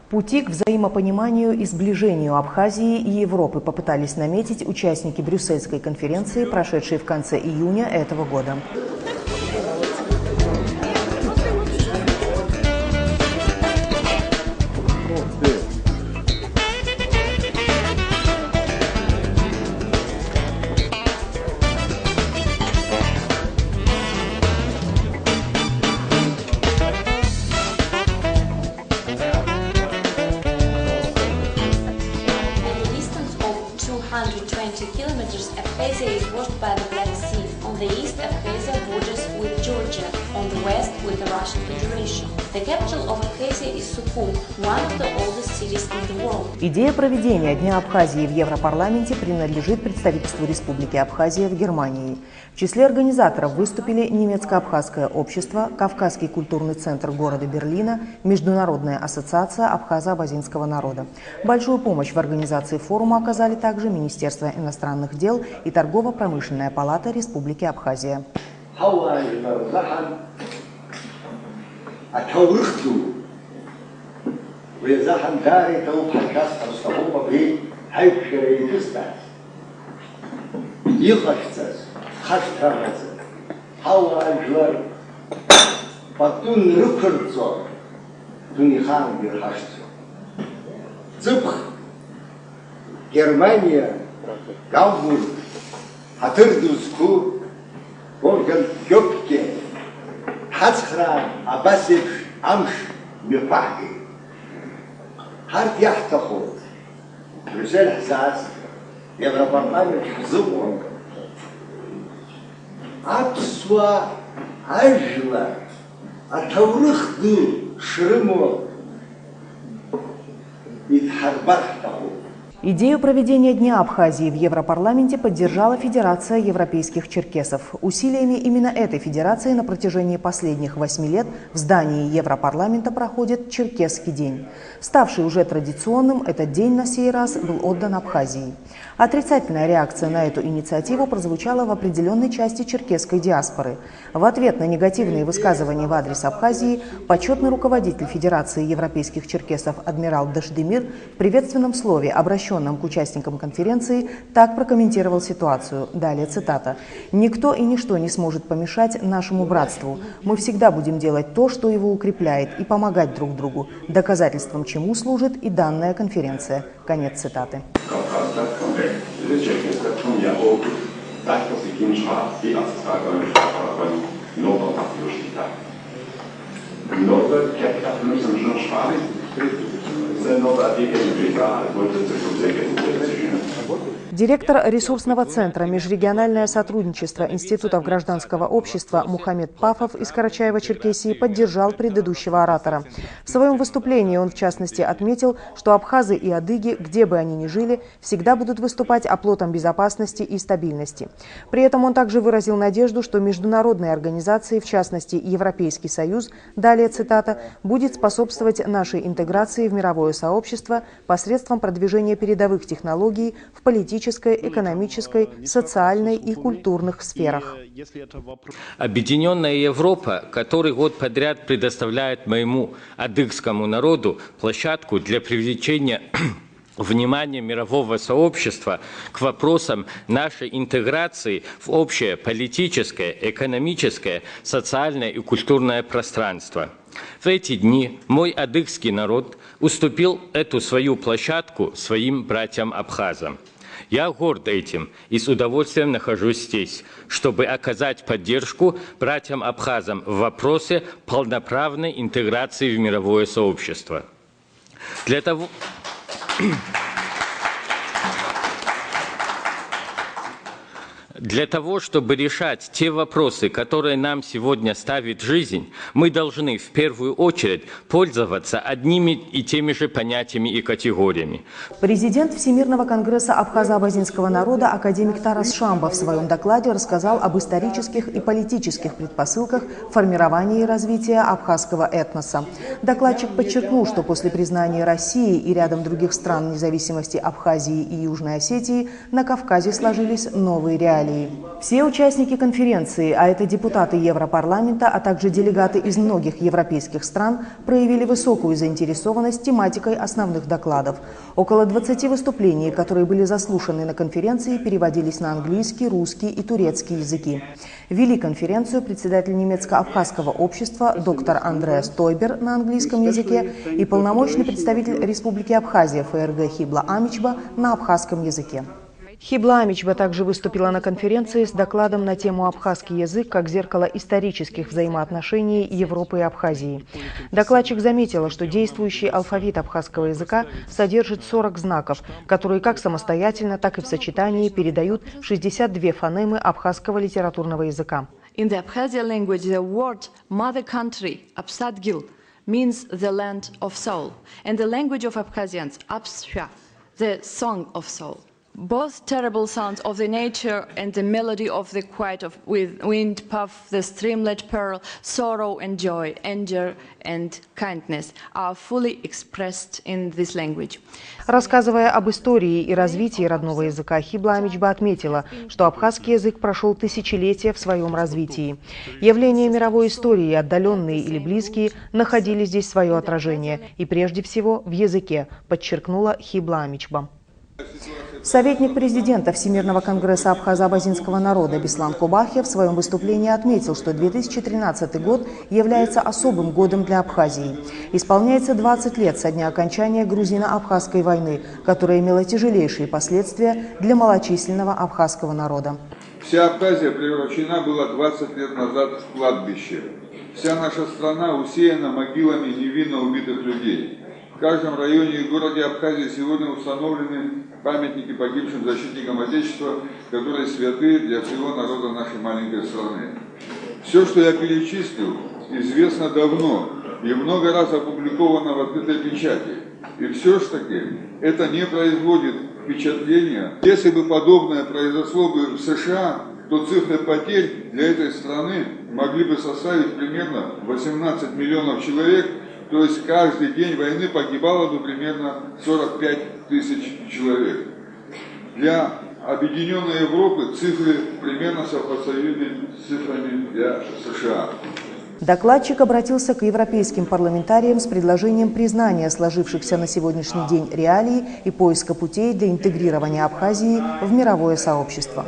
Пути к взаимопониманию и сближению Абхазии и Европы попытались наметить участники Брюссельской конференции, прошедшей в конце июня этого года. Kilometers, Abkhazia is washed by the Black Sea. On the east, Abkhazia borders with Georgia. On the west, with the Russian Federation. The capital of Abkhazia is Sukhum, one of the oldest cities in the world. Идея проведения Дня Абхазии в Европарламенте принадлежит представительству Республики Абхазия в Германии. В числе организаторов выступили Немецко-Абхазское общество, Кавказский культурный центр города Берлина, Международная ассоциация абхазо-абазинского народа. Большую помощь в организации форума оказали также Министерство иностранных дел и Торгово-промышленная палата Республики Абхазия. Германия, Гамбург, Хатырдузку, Борган, Гёпке, Хацхра, Абасев, Амш, Мюфахи. Харт яхтаху, Брюссель Хсас, Европарламент Хзуон. Апсва, Ажла, Атаурыхду, Шрымо, Итхарбахтаху. Идею проведения Дня Абхазии в Европарламенте поддержала Федерация европейских черкесов. Усилиями именно этой федерации на протяжении последних 8 лет в здании Европарламента проходит Черкесский день. Ставший уже традиционным, этот день на сей раз был отдан Абхазии. Отрицательная реакция на эту инициативу прозвучала в определенной части черкесской диаспоры. В ответ на негативные высказывания в адрес Абхазии почетный руководитель Федерации европейских черкесов адмирал Дашдемир в приветственном слове, обращенном к участникам конференции, так прокомментировал ситуацию. Далее цитата. «Никто и ничто не сможет помешать нашему братству. Мы всегда будем делать то, что его укрепляет, и помогать друг другу, доказательством чему служит и данная конференция». Конец цитаты. Директор ресурсного центра «Межрегиональное сотрудничество институтов гражданского общества» Мухаммед Пафов из Карачаева-Черкесии поддержал предыдущего оратора. В своем выступлении он, в частности, отметил, что абхазы и адыги, где бы они ни жили, всегда будут выступать оплотом безопасности и стабильности. При этом он также выразил надежду, что международные организации, в частности Европейский Союз, далее цитата, будет способствовать нашей интеграции в мировое сообщество посредством продвижения передовых технологий в политической, экономической, социальной и культурных сферах. Объединенная Европа, который год подряд предоставляет моему адыгскому народу площадку для привлечения внимание мирового сообщества к вопросам нашей интеграции в общее политическое, экономическое, социальное и культурное пространство. В эти дни мой адыгский народ уступил эту свою площадку своим братьям-абхазам. Я горд этим и с удовольствием нахожусь здесь, чтобы оказать поддержку братьям-абхазам в вопросе полноправной интеграции в мировое сообщество. Для того, чтобы решать те вопросы, которые нам сегодня ставит жизнь, мы должны в первую очередь пользоваться одними и теми же понятиями и категориями. Президент Всемирного конгресса абхазо-абазинского народа академик Тарас Шамба в своем докладе рассказал об исторических и политических предпосылках формирования и развития абхазского этноса. Докладчик подчеркнул, что после признания России и рядом других стран независимости Абхазии и Южной Осетии на Кавказе сложились новые реалии. реалии. Все участники конференции, а это депутаты Европарламента, а также делегаты из многих европейских стран, проявили высокую заинтересованность тематикой основных докладов. Около 20 выступлений, которые были заслушаны на конференции, переводились на английский, русский и турецкий языки. Вели конференцию председатель немецко-абхазского общества доктор Андреас Тойбер на английском языке и полномочный представитель Республики Абхазия ФРГ Хибла Амичба на абхазском языке. Хибла Амичба также выступила на конференции с докладом на тему «Абхазский язык как зеркало исторических взаимоотношений Европы и Абхазии». Докладчик заметила, что действующий алфавит абхазского языка содержит 40 знаков, которые как самостоятельно, так и в сочетании передают 62 фонемы абхазского литературного языка. In the Abkhazia language, the word mother country, Absadgil, means the land of soul, and the language of Abkhazians, Absha, the song of soul. Both terrible sounds of the nature and the melody of the quiet of with wind, puff, the streamlet pearl, sorrow and joy, anger and kindness are fully expressed in this language. Рассказывая об истории и развитии родного языка, Хибла Амичба отметила, что абхазский язык прошел тысячелетия в своем развитии. Явления мировой истории, отдаленные или близкие, находили здесь свое отражение, и прежде всего в языке, подчеркнула Хибла Амичба. Советник президента Всемирного конгресса абхазо-абазинского народа Беслан Кубахия в своем выступлении отметил, что 2013 год является особым годом для Абхазии. Исполняется 20 лет со дня окончания грузино-абхазской войны, которая имела тяжелейшие последствия для малочисленного абхазского народа. Вся Абхазия превращена была 20 лет назад в кладбище. Вся наша страна усеяна могилами невинно убитых людей. В каждом районе и городе Абхазии сегодня установлены памятники погибшим защитникам Отечества, которые святы для всего народа нашей маленькой страны. Все, что я перечислил, известно давно и много раз опубликовано в открытой печати. И все ж таки это не производит впечатления. Если бы подобное произошло бы в США, то цифры потерь для этой страны могли бы составить примерно 18 миллионов человек. То есть каждый день войны погибало бы примерно 45 тысяч человек. Для объединенной Европы цифры примерно сопоставимы с цифрами для США. Докладчик обратился к европейским парламентариям с предложением признания сложившихся на сегодняшний день реалий и поиска путей для интегрирования Абхазии в мировое сообщество.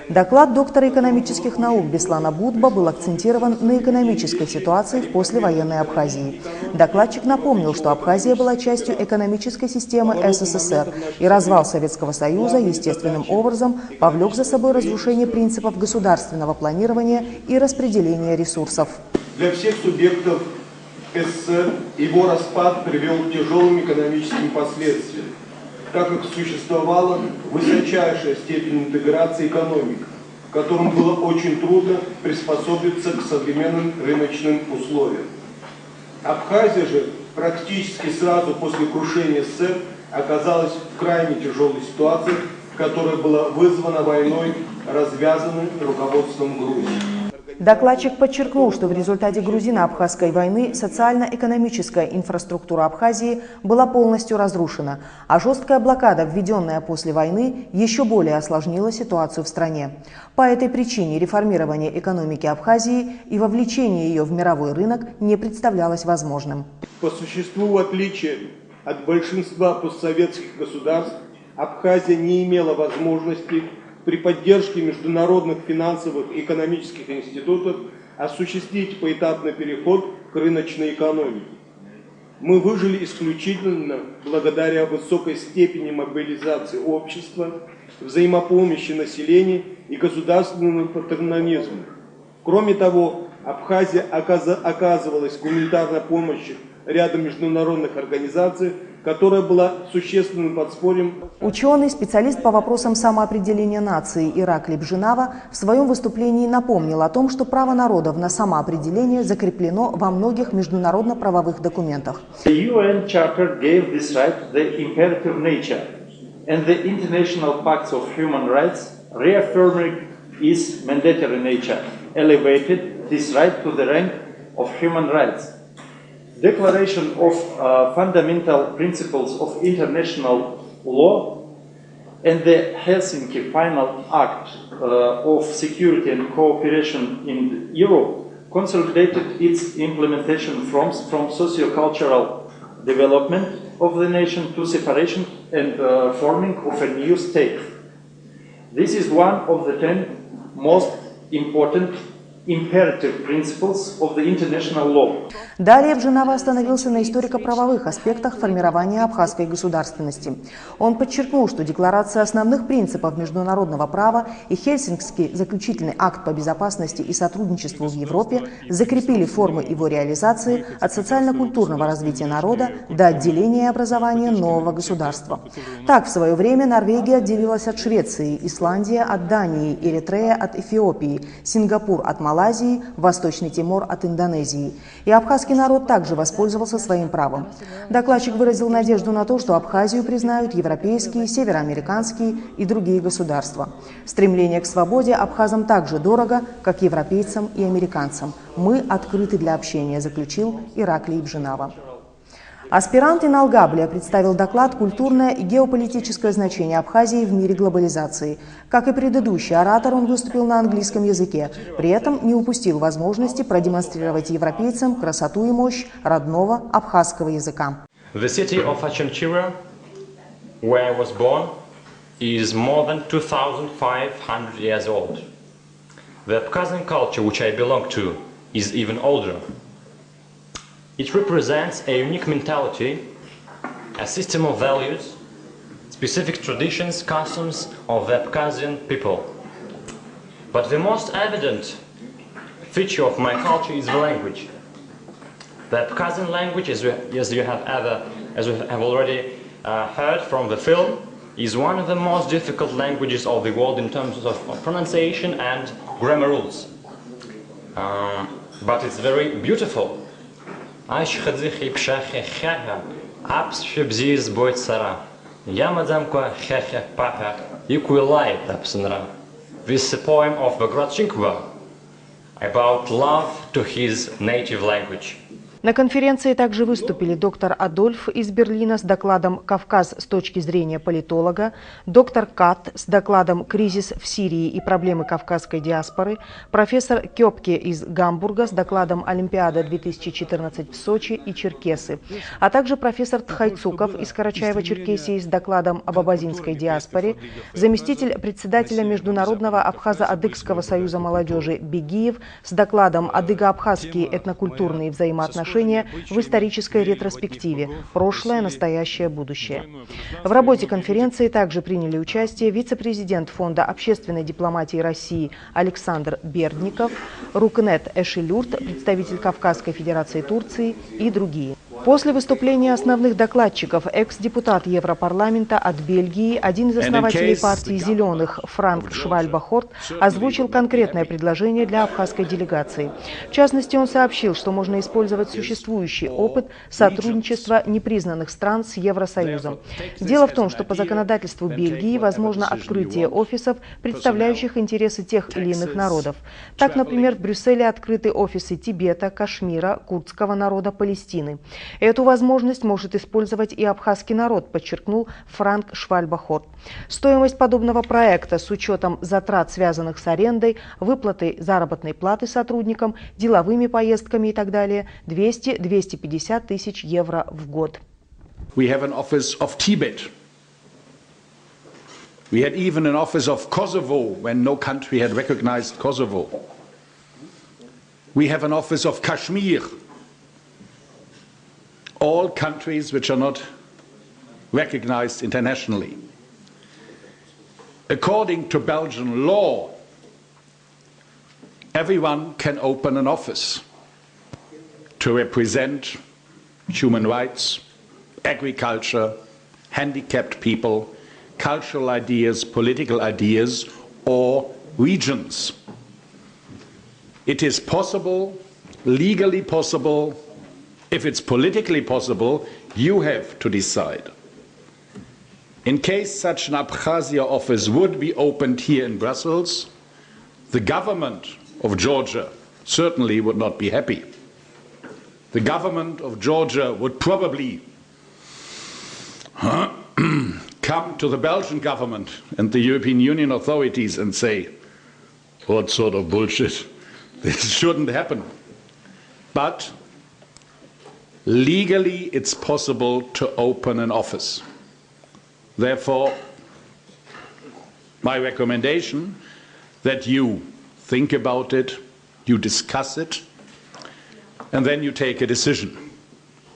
Доклад доктора экономических наук Беслана Будба был акцентирован на экономической ситуации в послевоенной Абхазии. Докладчик напомнил, что Абхазия была частью экономической системы СССР, и развал Советского Союза естественным образом повлек за собой разрушение принципов государственного планирования и распределения ресурсов. Для всех субъектов СССР его распад привел к тяжелым экономическим последствиям, так как существовала высочайшая степень интеграции экономик, которым было очень трудно приспособиться к современным рыночным условиям. Абхазия же практически сразу после крушения СССР оказалась в крайне тяжелой ситуации, которая была вызвана войной, развязанной руководством Грузии. Докладчик подчеркнул, что в результате грузино-абхазской войны социально-экономическая инфраструктура Абхазии была полностью разрушена, а жесткая блокада, введенная после войны, еще более осложнила ситуацию в стране. По этой причине реформирование экономики Абхазии и вовлечение ее в мировой рынок не представлялось возможным. По существу, в отличие от большинства постсоветских государств, Абхазия не имела возможности при поддержке международных финансовых и экономических институтов осуществить поэтапный переход к рыночной экономике. Мы выжили исключительно благодаря высокой степени мобилизации общества, взаимопомощи населения и государственному патриотизму. Кроме того, Абхазия оказывалась гуманитарной помощью ряда международных организаций, которая была существенным подспорьем. Ученый, специалист по вопросам самоопределения нации Ираклий Бженава в своем выступлении напомнил о том, что право народов на самоопределение закреплено во многих международно-правовых документах. The UN Charter gave this right the imperative nature, and the international pacts of human rights reaffirming its mandatory nature, elevated this right to the rank of human rights. Declaration of Fundamental Principles of International Law and the Helsinki Final Act of Security and Cooperation in Europe consolidated its implementation from socio-cultural development of the nation to separation and forming of a new state. This is one of the 10 most important imperative principles of the international law. Далее Бженава остановился на историко-правовых аспектах формирования абхазской государственности. Он подчеркнул, что Декларация основных принципов международного права и Хельсинкский заключительный акт по безопасности и сотрудничеству в Европе закрепили формы его реализации от социально-культурного развития народа до отделения и образования нового государства. Так, в свое время Норвегия отделилась от Швеции, Исландия от Дании, Эритрея от Эфиопии, Сингапур от Малайзии, Восточный Тимор от Индонезии. И абхазский народ также воспользовался своим правом. Докладчик выразил надежду на то, что Абхазию признают европейские, североамериканские и другие государства. Стремление к свободе абхазам так же дорого, как европейцам и американцам. Мы открыты для общения, заключил Ираклий Бженава. Аспирант Инал Габлия представил доклад «Культурное и геополитическое значение Абхазии в мире глобализации». Как и предыдущий оратор, он выступил на английском языке, при этом не упустил возможности продемонстрировать европейцам красоту и мощь родного абхазского языка. The city of Achimchira, where I was born, is more than 2,500 years old. The Abkhazian culture, which I belong to, is even older. It represents a unique mentality, a system of values, specific traditions, customs of the Abkhazian people. But the most evident feature of my culture is the language. The Abkhazian language, as we have already heard from the film, is one of the most difficult languages of the world in terms of pronunciation and grammar rules. But it's very beautiful. This is a poem of Bagrat Shinkva about love to his native language. На конференции также выступили доктор Адольф из Берлина с докладом «Кавказ с точки зрения политолога», доктор Кат с докладом «Кризис в Сирии и проблемы кавказской диаспоры», профессор Кёпке из Гамбурга с докладом «Олимпиада 2014 в Сочи и Черкесы», а также профессор Тхайцуков из Карачаево-Черкесии с докладом об абазинской диаспоре, заместитель председателя Международного Абхазо-Адыгского союза молодежи Бегиев с докладом «Адыго-абхазские этнокультурные взаимоотношения в исторической ретроспективе. Прошлое, настоящее, будущее». В работе конференции также приняли участие вице-президент Фонда общественной дипломатии России Александр Бердников, Рукнет Эшилюрт, представитель Кавказской Федерации Турции и другие. После выступления основных докладчиков экс-депутат Европарламента от Бельгии, один из основателей партии «Зеленых» Франк Швальбахорт озвучил конкретное предложение для абхазской делегации. В частности, он сообщил, что можно использовать существующий опыт сотрудничества непризнанных стран с Евросоюзом. Дело в том, что по законодательству Бельгии возможно открытие офисов, представляющих интересы тех или иных народов. Так, например, в Брюсселе открыты офисы Тибета, Кашмира, курдского народа, Палестины. Эту возможность может использовать и абхазский народ, подчеркнул Франк Швальбахорт. Стоимость подобного проекта с учетом затрат, связанных с арендой, выплатой заработной платы сотрудникам, деловыми поездками и так далее, 200-250 тысяч евро в год. We have an office of Tibet. We had even an office of Kosovo when no country had recognized Kosovo. We have an office of Kashmir. All countries which are not recognized internationally. According to Belgian law, everyone can open an office to represent human rights, agriculture, handicapped people, cultural ideas, political ideas, or regions. It is possible, legally possible. If it's politically possible, you have to decide. In case such an Abkhazia office would be opened here in Brussels, the government of Georgia certainly would not be happy. The government of Georgia would probably come to the Belgian government and the European Union authorities and say, what sort of bullshit. This shouldn't happen. But legally, it's possible to open an office. Therefore, my recommendation that you think about it, you discuss it, and then you take a decision.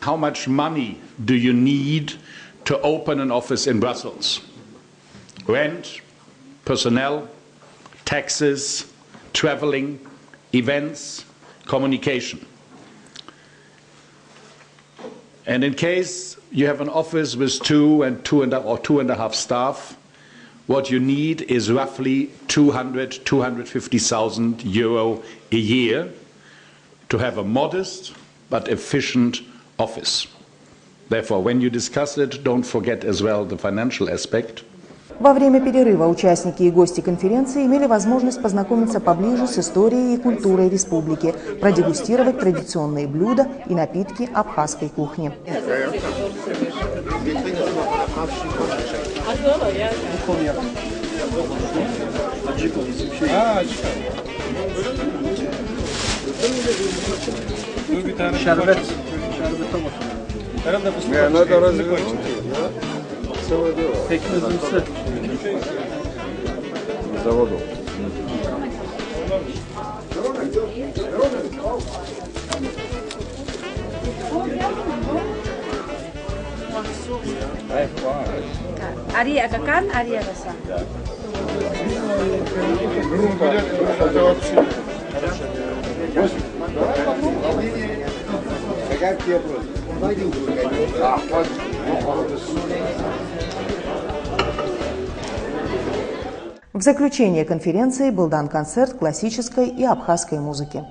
How much money do you need to open an office in Brussels? Rent, personnel, taxes, traveling, events, communication. And in case you have an office with two and a half staff, what you need is roughly 250,000 euro a year to have a modest but efficient office. Therefore, when you discuss it, don't forget as well the financial aspect. Во время перерыва участники и гости конференции имели возможность познакомиться поближе с историей и культурой республики, продегустировать традиционные блюда и напитки абхазской кухни. Надо развивать. Пекмезimsi. Заводу. Ария какан, ария раса. Это вообще. Как тебе просто? В заключение конференции был дан концерт классической и абхазской музыки.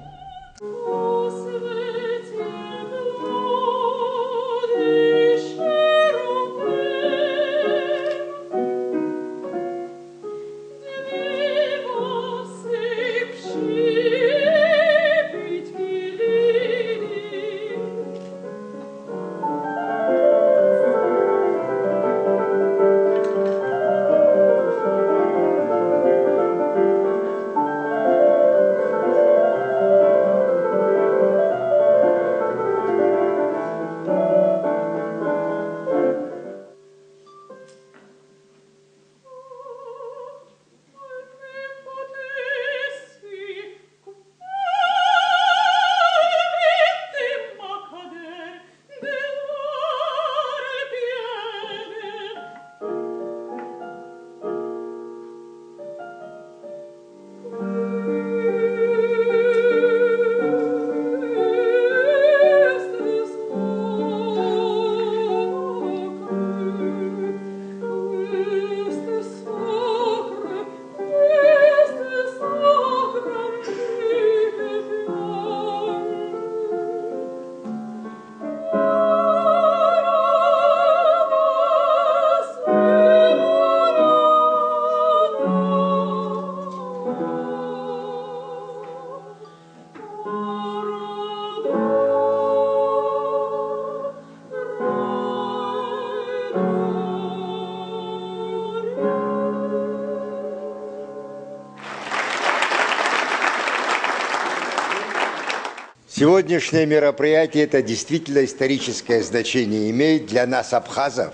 Сегодняшнее мероприятие это действительно историческое значение имеет для нас, абхазов,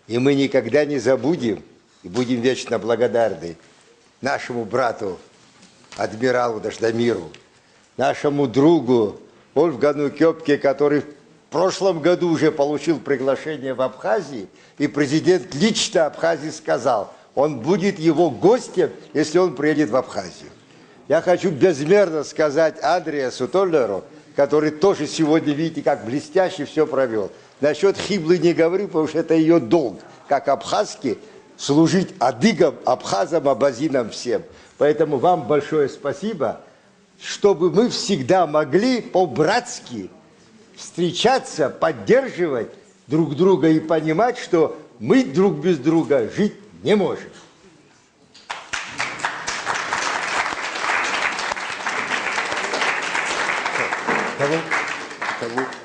и мы никогда не забудем и будем вечно благодарны нашему брату, адмиралу Даждамиру, нашему другу Ольгану Кёпке, который в прошлом году уже получил приглашение в Абхазии, и президент лично Абхазии сказал, он будет его гостем, если он приедет в Абхазию. Я хочу безмерно сказать Андреасу Толлеру, который тоже сегодня, видите, как блестяще все провел. Насчет Хиблы не говорю, потому что это ее долг, как абхазки, служить адыгам, абхазам, абазинам всем. Поэтому вам большое спасибо, чтобы мы всегда могли по-братски встречаться, поддерживать друг друга и понимать, что мы друг без друга жить не можем. Того.